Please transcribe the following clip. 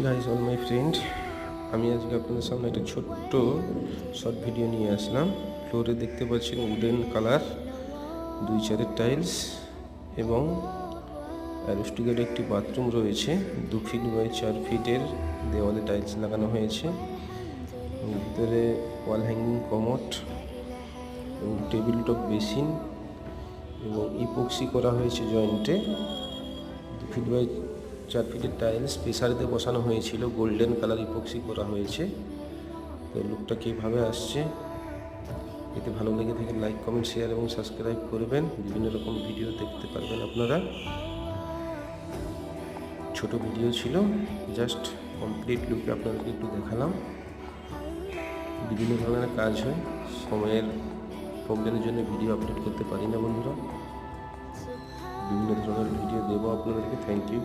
Guys all my friend, আমি আজকে আপনাদের সামনে একটা ছোট্ট শর্ট ভিডিও নিয়ে আসলাম। ফ্লোরে দেখতে পাচ্ছেন উডেন কালার 2 চারের টাইলস এবং অ্যারোস্টিকের একটি বাথরুম রয়েছে। 2 ফিট বাই 4 ফিটের দেওয়ালে টাইলস লাগানো হয়েছে। ভিতরে ওয়াল হ্যাঙ্গিং কমোড এবং টেবিল টপ বেসিন এবং ইপক্সি করা হয়েছে জয়েন্টে। 2 ফিট বাই 4 ফিটের টাইলস প্রেসারিতে বসানো হয়েছিল, গোল্ডেন কালার ইপক্সি করা হয়েছে। তো লুকটা কীভাবে আসছে, এতে ভালো লেগে থাকে লাইক কমেন্ট শেয়ার এবং সাবস্ক্রাইব করবেন। বিভিন্ন রকম ভিডিও দেখতে পারবেন আপনারা। ছোট ভিডিও ছিল, জাস্ট কমপ্লিট লুকে আপনাদেরকে একটু দেখালাম। বিভিন্ন ধরনের কাজ হয়, সময়ের প্রবলেমের জন্য ভিডিও আপলোড করতে পারি না বন্ধুরা। বিভিন্ন ধরনের ভিডিও দেবো আপনাদেরকে। Thank you.